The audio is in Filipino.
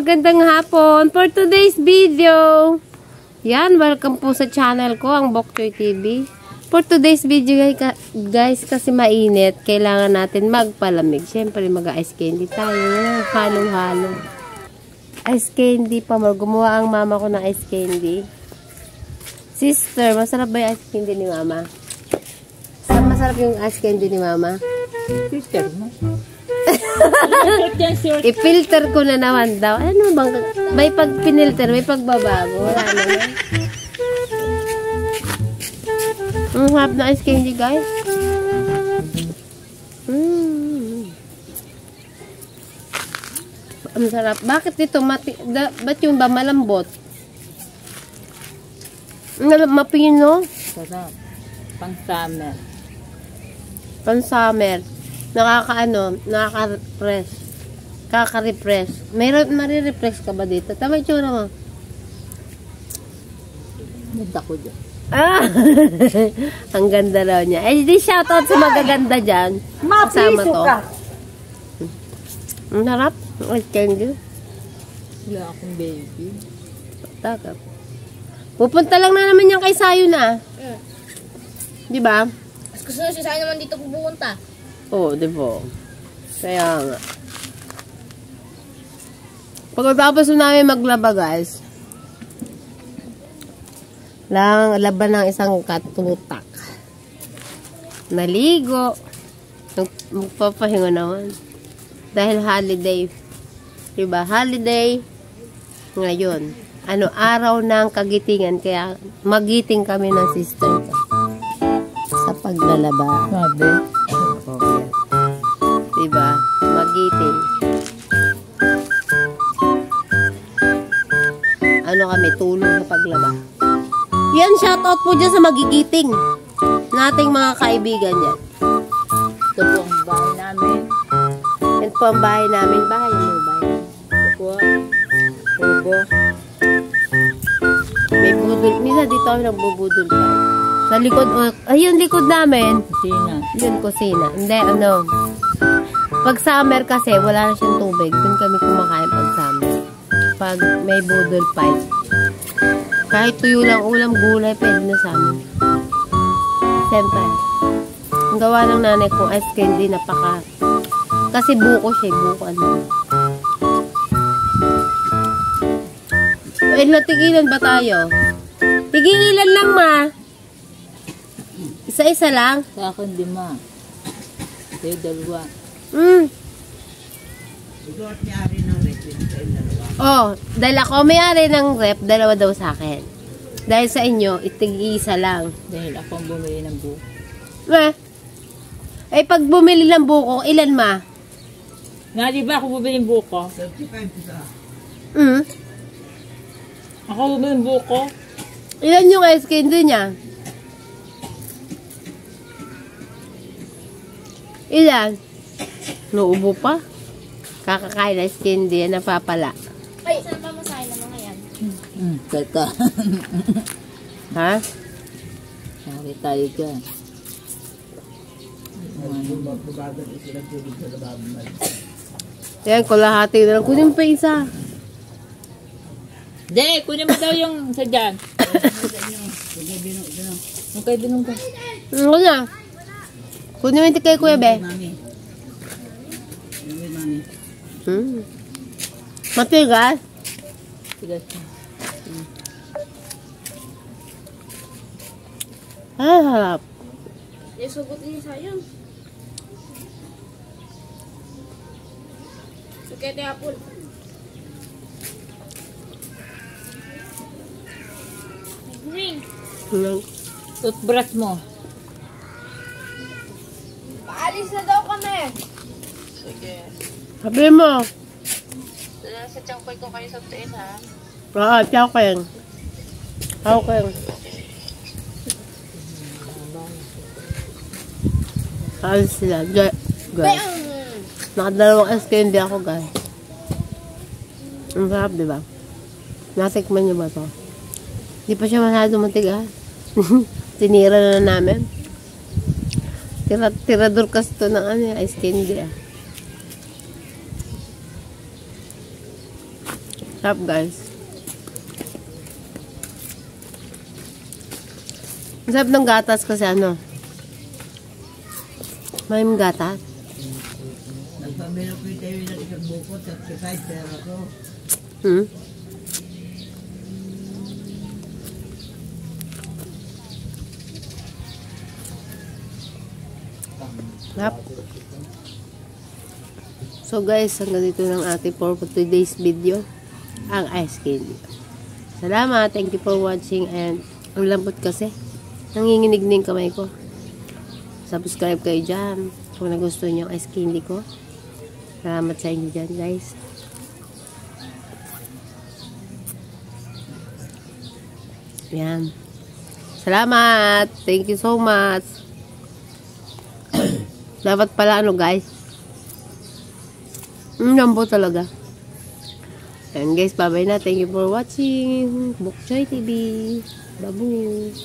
magandang hapon for today's video. Yan, welcome po sa channel ko, ang Bokchoy TV. For today's video guys, kasi mainit, kailangan natin magpalamig. Siyempre, mag-ice candy tayo. Halong-halo. Ice candy pa, gumawa ang mama ko ng ice candy. Sister, masarap ba yung ice candy ni mama? Masarap yung ice candy ni mama? Sister mo. I-filter ko na naman daw. Ano bang, may pag pinilter, may pagbabago. Wala naman. Ang harap na ice candy, guys. Ang sarap. Bakit ito? Ba't yung ba malambot? Mapino? Sarap. Pang-summer. Pang-summer. Nakaka-refresh. Kaka-refresh. Mari-refresh ka ba dito? Tama yung tsura mo. Ganda ko dyan. Ah! Ang ganda raw niya. Eh, di shoutout sa magaganda dyan. Kasama to. Ang harap. Ang candy. Wala akong baby. Takap. Pupunta lang na naman yan kay Sayo na. Di ba? Gusto na si Sayo naman dito pupunta. Oo, di ba? Kaya nga. Pagkatapos namin maglaba, guys, laban ng isang katutak. Naligo. Magpapahinga naman. Dahil holiday. Diba? Holiday. Ngayon. Araw ng kagitingan. Kaya magiting kami ng sister ko. Sa paglalaba. Sabi. Okay. Diba? Magiting. Kami, tulong sa paglaba. Yan, shoutout po dyan sa magigiting. Nating mga kaibigan yan. Ito po ang bahay namin. Yan po ang bahay namin. Bahay mo, bahay. Ito po. Tubo. May budol. Misa dito kami nagbubudol pa. Sa likod, ayun, likod namin. Kusina. Yun, kusina. Hindi, pag summer kasi, wala na siyang tubig. Doon kami kumakain pag summer. Pag may budol fight. Kahit tuyo lang ulam, gulay, pwede na sa amin. Siyempre, ang gawa ng nanay ko, ice candy, napaka. Kasi buko siya, buko natigilan ba tayo? Tigilan lang, ma. Isa-isa lang. Sa akin, di ma. Sa'yo, dalawa. Dahil ako may-ari ng rep, dalawa daw sa akin. Dahil sa inyo, itig-isa lang. Dahil ako ang bumili ng buko. Pag bumili ng buko, ilan ma? Nga, di ba ako bumili ng buko? 35 Ako bumili ng buko? Ilan yung ice candy niya? Ilan? Nauubo pa? Kakakain ice candy, napapala. Ay, saan pa masahin ng mga yan? Tata. Ha? Sari tayo dyan. Yan, kulahati na lang. Kunin pa isa. Hindi, kunin mo daw yung sa dyan. Yung kay Binong ka. Ano na? Kunin mo yung kay Kuya Be. Matigas? Tigas na. Harap. Sugot niya Sayo. Sukete apple. Green. Toothbrush mo. Paalis na daw kami. Sige. Sabi mo. Sa tiyangkoy ko kayo sa tiin, ha? Oo, tiyangkoy. Okay. Alis sila. Guys. Nakadalawang ice candy ako, guys. Ang sarap, diba? Natikman niyo ba to? Di pa siya masyado matigas. Tinira na namin. Tirador kasi ito ng ice candy, Sarap guys. Sarap ng gatas kasi ano. May gatas. Nagpamilok ko tayo ng isang bukot at kahit pera ko. Hmm? Sarap. So guys, hanggang dito ng ating for today's video. Ang ice candy. Salamat. Thank you for watching. And ang lambot kasi. Nanginginig na yung kamay ko. Subscribe kayo dyan. Kung nagustuhan nyo ang ice candy ko. Salamat sa inyo dyan guys. Yan. Salamat. Thank you so much. Dapat pala ano guys. Lambot talaga. And guys, bye-bye na. Thank you for watching. Bok Choy TV. Babu.